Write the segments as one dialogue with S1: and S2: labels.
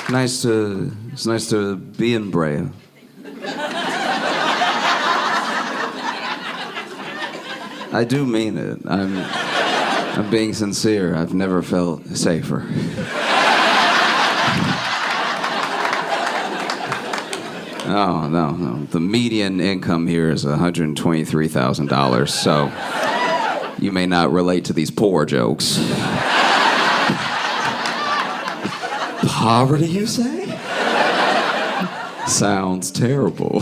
S1: It's nice to be in Brea. I do mean it. I'm being sincere. I've never felt safer. Oh, no. The median income here is $123,000, so you may not relate to these poor jokes. Poverty, you say? Sounds terrible.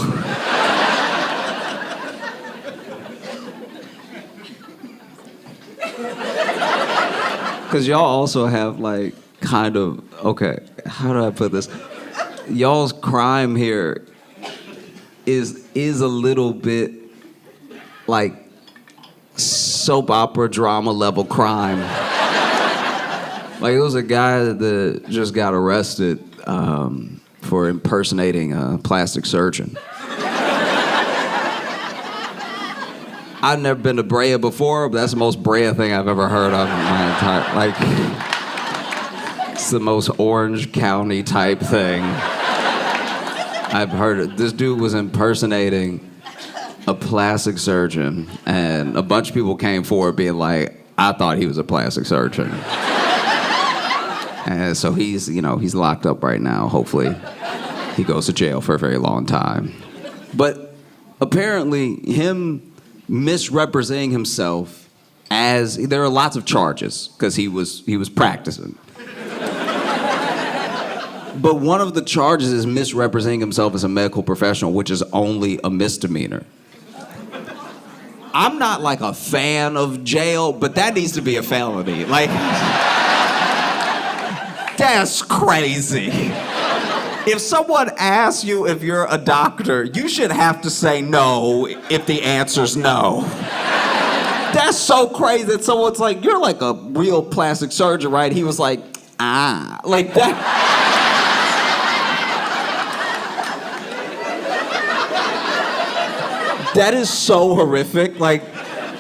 S1: Because y'all also have, like, kind of, okay, how do I put this? Y'all's crime here is a little bit like soap opera drama level crime. Like, it was a guy that just got arrested for impersonating a plastic surgeon. I've never been to Brea before, but that's the most Brea thing I've ever heard of in my entire, like, it's the most Orange County type thing I've heard it. This dude was impersonating a plastic surgeon, and a bunch of people came forward being like, I thought he was a plastic surgeon. And so he's locked up right now. Hopefully he goes to jail for a very long time. But apparently him misrepresenting himself as, there are lots of charges because he was practicing. But one of the charges is misrepresenting himself as a medical professional, which is only a misdemeanor. I'm not like a fan of jail, but that needs to be a felony. Like, that's crazy. If someone asks you if you're a doctor, you should have to say no if the answer's no. That's so crazy that someone's like, you're like a real plastic surgeon, right? He was like, like that. That is so horrific. Like,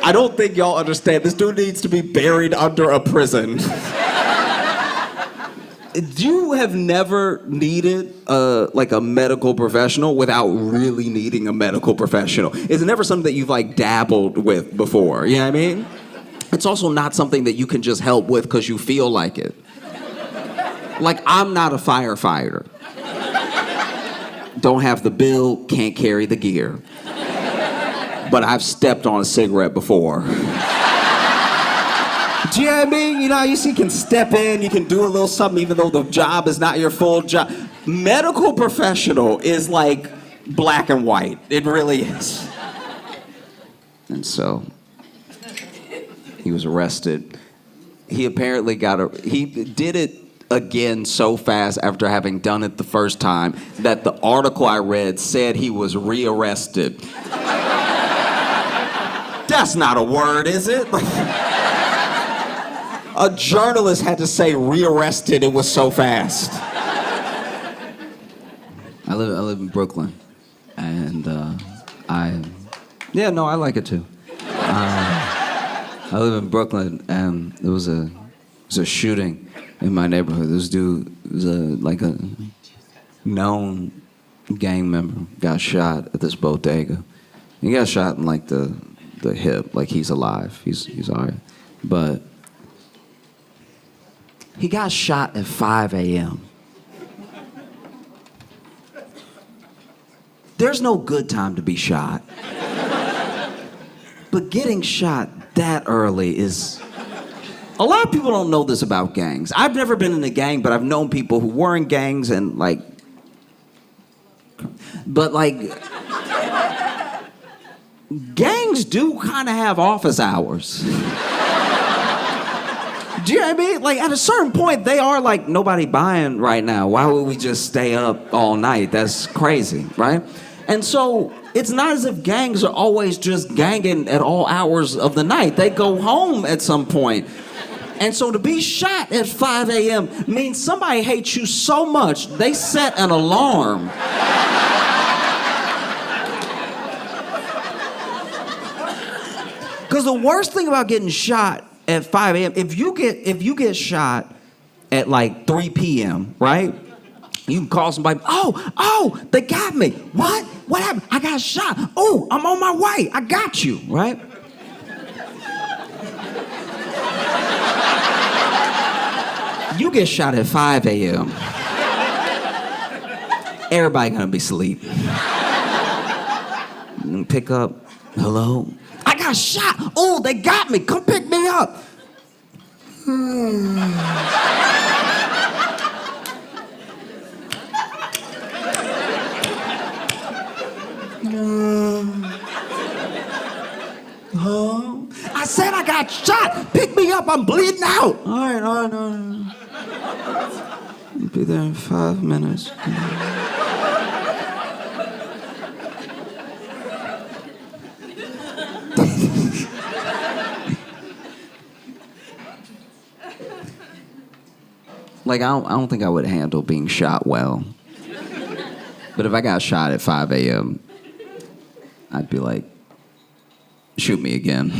S1: I don't think y'all understand. This dude needs to be buried under a prison. You have never needed like a medical professional without really needing a medical professional. It's never something that you've like dabbled with before. You know what I mean? It's also not something that you can just help with because you feel like it. Like, I'm not a firefighter. Don't have the bill, can't carry the gear. But I've stepped on a cigarette before. Do you know what I mean? You know how you can step in, you can do a little something even though the job is not your full job. Medical professional is like black and white. It really is. And so, he was arrested. He apparently he did it again so fast after having done it the first time that the article I read said he was rearrested. That's not a word, is it? A journalist had to say rearrested, it was so fast. I live in Brooklyn, and I like it too. I live in Brooklyn, and there was a shooting in my neighborhood. This dude was like a known gang member, got shot at this bodega. He got shot in like the hip, like he's alive, he's all right. But he got shot at 5 a.m. There's no good time to be shot. But getting shot that early is... A lot of people don't know this about gangs. I've never been in a gang, but I've known people who were in gangs and like... But like... Gangs do kind of have office hours. Do you know what I mean? Like, at a certain point, they are like, nobody buying right now. Why would we just stay up all night? That's crazy, right? And so, it's not as if gangs are always just ganging at all hours of the night. They go home at some point. And so to be shot at 5 a.m. means somebody hates you so much, they set an alarm. Because the worst thing about getting shot at 5 a.m., if you get shot at like 3 p.m., right? You can call somebody, oh, they got me. What? What happened? I got shot. Oh, I'm on my way. I got you, right? You get shot at 5 a.m. Everybody gonna be asleep. Pick up, hello? I got shot. Oh, they got me. Come pick me up. I said I got shot. Pick me up. I'm bleeding out. All right. I'll be there in 5 minutes. Like, I don't think I would handle being shot well. But if I got shot at 5 a.m., I'd be like, shoot me again.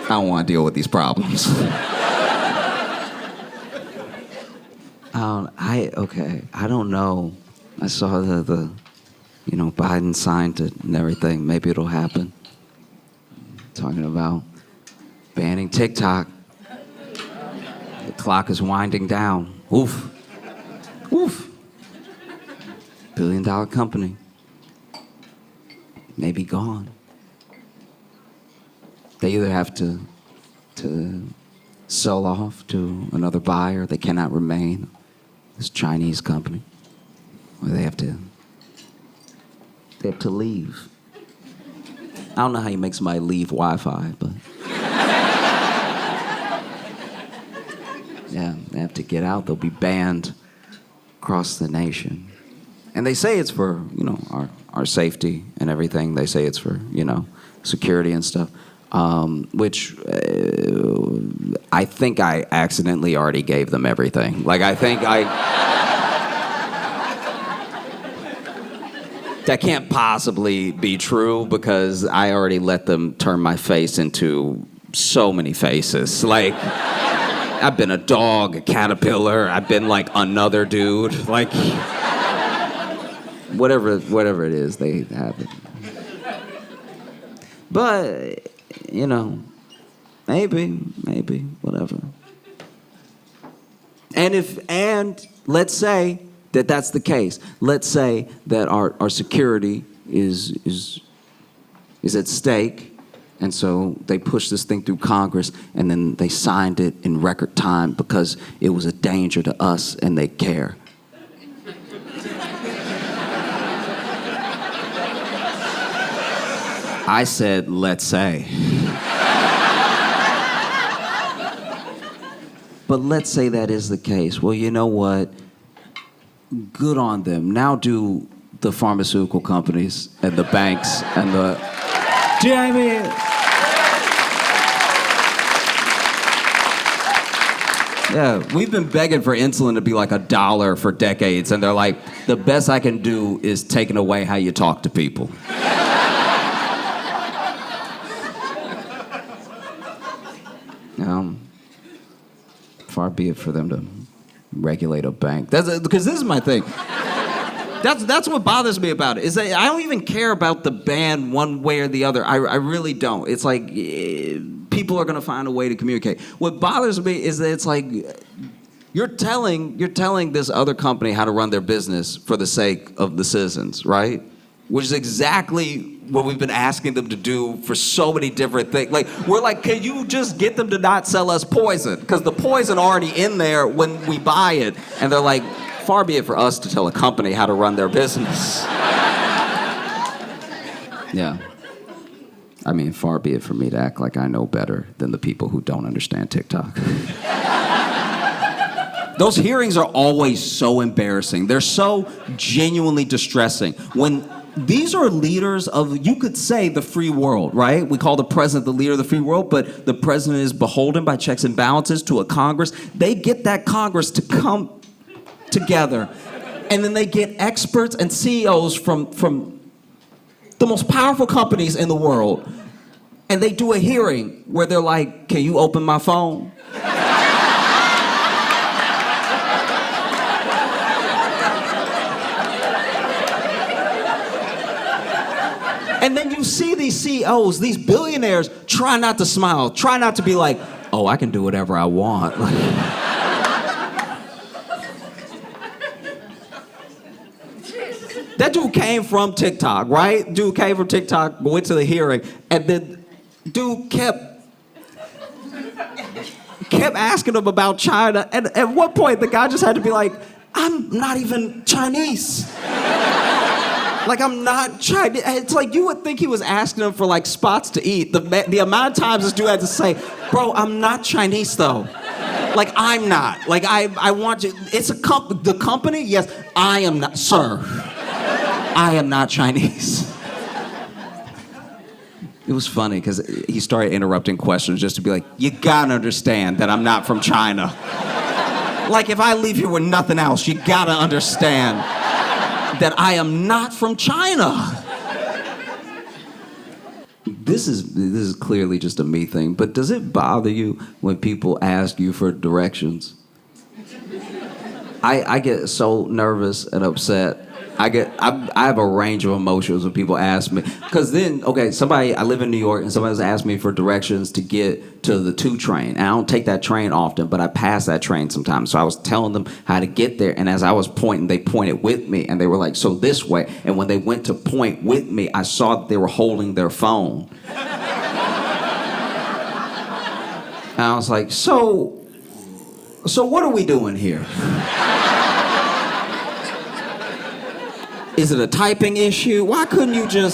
S1: I don't want to deal with these problems. I don't know. I saw the Biden signed it and everything. Maybe it'll happen. Talking about banning TikTok. The clock is winding down. Oof. Billion-dollar company. Maybe gone. They either have to sell off to another buyer. They cannot remain this Chinese company. Or they have to leave. I don't know how you make somebody leave Wi-Fi, but yeah, they have to get out. They'll be banned across the nation. And they say it's for, our safety and everything. They say it's for, security and stuff. Which I think I accidentally already gave them everything. That can't possibly be true because I already let them turn my face into so many faces. Like, I've been a dog, a caterpillar, I've been like another dude. Like, whatever it is, they have it. But, maybe, whatever. And let's say that that's the case. Let's say that our security is at stake, and so they pushed this thing through Congress, and then they signed it in record time because it was a danger to us, and they care. I said, let's say. But let's say that is the case. Well, you know what? Good on them. Now do the pharmaceutical companies and the banks and the... Do you know what I mean? Yeah, we've been begging for insulin to be like $1 for decades, and they're like, the best I can do is taking away how you talk to people. Far be it for them to regulate a bank. Because this is my thing. That's what bothers me about it, is that I don't even care about the ban one way or the other. I really don't. It's like people are going to find a way to communicate. What bothers me is that it's like you're telling this other company how to run their business for the sake of the citizens, right? Which is exactly what we've been asking them to do for so many different things. Like, we're like, can you just get them to not sell us poison? Because the poison already in there when we buy it. And they're like, far be it for us to tell a company how to run their business. Yeah. I mean, far be it for me to act like I know better than the people who don't understand TikTok. Those hearings are always so embarrassing. They're so genuinely distressing. When these are leaders of, you could say, the free world, right? We call the president the leader of the free world, but the president is beholden by checks and balances to a Congress. They get that Congress to come together, and then they get experts and CEOs from the most powerful companies in the world, and they do a hearing where they're like, can you open my phone? And then you see these CEOs, these billionaires, try not to smile, try not to be like, oh, I can do whatever I want. That dude came from TikTok, right? Dude came from TikTok, went to the hearing, and then dude kept asking him about China, and at one point the guy just had to be like, I'm not even Chinese. Like, I'm not Chinese. It's like you would think he was asking him for like spots to eat. The amount of times this dude had to say, bro, I'm not Chinese though. Like, I'm not. Like, I want you, it's the company, yes, I am not, sir. I am not Chinese. It was funny because he started interrupting questions just to be like, you gotta understand that I'm not from China. Like, if I leave here with nothing else, you gotta understand that I am not from China. This is clearly just a me thing, but does it bother you when people ask you for directions? I get so nervous and upset. I have a range of emotions when people ask me. Because then, okay, I live in New York, and somebody was asking me for directions to get to the 2 train. And I don't take that train often, but I pass that train sometimes. So I was telling them how to get there, and as I was pointing, they pointed with me, and they were like, so this way. And when they went to point with me, I saw that they were holding their phone. And I was like, so what are we doing here? Is it a typing issue? Why couldn't you done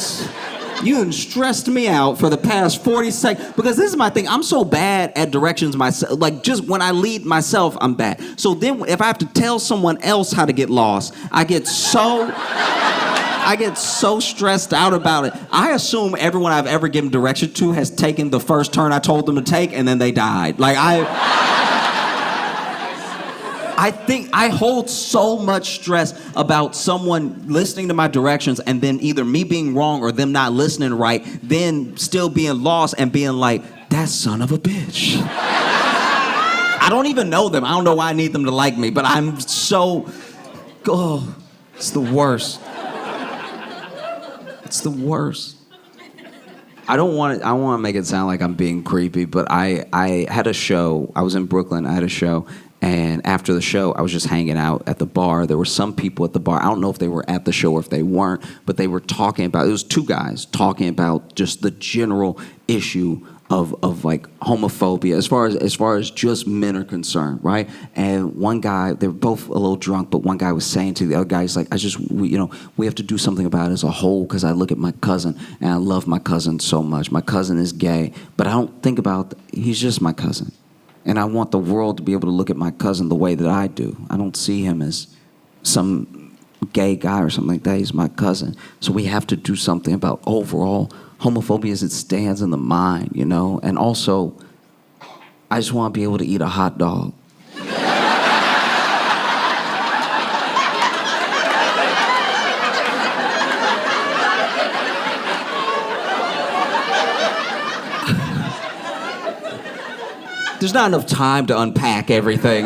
S1: stressed me out for the past 40 seconds. Because this is my thing, I'm so bad at directions myself. Like, just when I lead myself, I'm bad. So then if I have to tell someone else how to get lost, I get so stressed out about it. I assume everyone I've ever given direction to has taken the first turn I told them to take, and then they died. Like, I think I hold so much stress about someone listening to my directions and then either me being wrong or them not listening right, then still being lost and being like, that son of a bitch. I don't even know them. I don't know why I need them to like me, but I'm so, it's the worst. It's the worst. I want to make it sound like I'm being creepy, but I had a show. I was in Brooklyn. I had a show. And after the show, I was just hanging out at the bar. There were some people at the bar. I don't know if they were at the show or if they weren't, but they were talking about, it was 2 guys talking about just the general issue of like homophobia as far as just men are concerned, right? And one guy, they were both a little drunk, but one guy was saying to the other guy, he's like, we have to do something about it as a whole, because I look at my cousin and I love my cousin so much. My cousin is gay, but I don't think about, he's just my cousin. And I want the world to be able to look at my cousin the way that I do. I don't see him as some gay guy or something like that. He's my cousin. So we have to do something about overall homophobia as it stands in the mind, you know? And also, I just want to be able to eat a hot dog. There's not enough time to unpack everything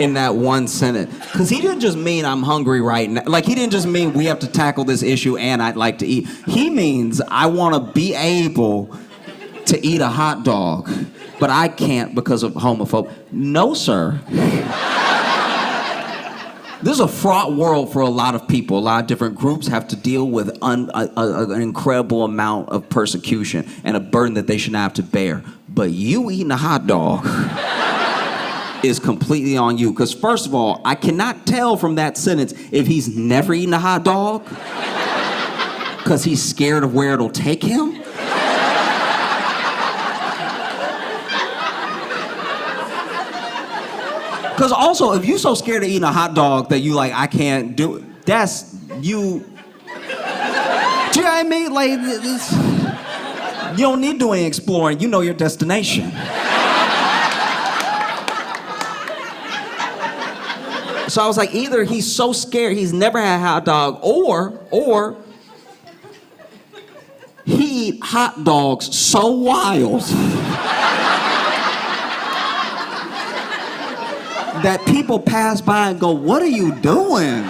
S1: in that one sentence. Because he didn't just mean I'm hungry right now. Like, he didn't just mean we have to tackle this issue and I'd like to eat. He means I want to be able to eat a hot dog, but I can't because of homophobia. No, sir. This is a fraught world for a lot of people. A lot of different groups have to deal with an incredible amount of persecution and a burden that they should not have to bear. But you eating a hot dog is completely on you. Because first of all, I cannot tell from that sentence if he's never eaten a hot dog, because he's scared of where it'll take him. Because also, if you're so scared of eating a hot dog that you like, I can't do it, that's you. Do you know what I mean? Like, you don't need to do any exploring. You know your destination. So I was like, either he's so scared he's never had a hot dog, or he eat hot dogs so wild that people pass by and go, what are you doing?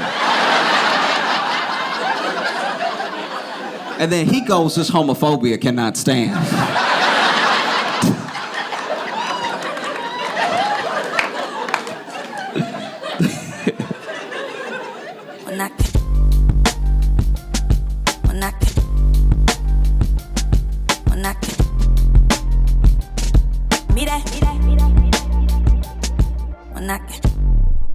S1: And then he goes, this homophobia cannot stand.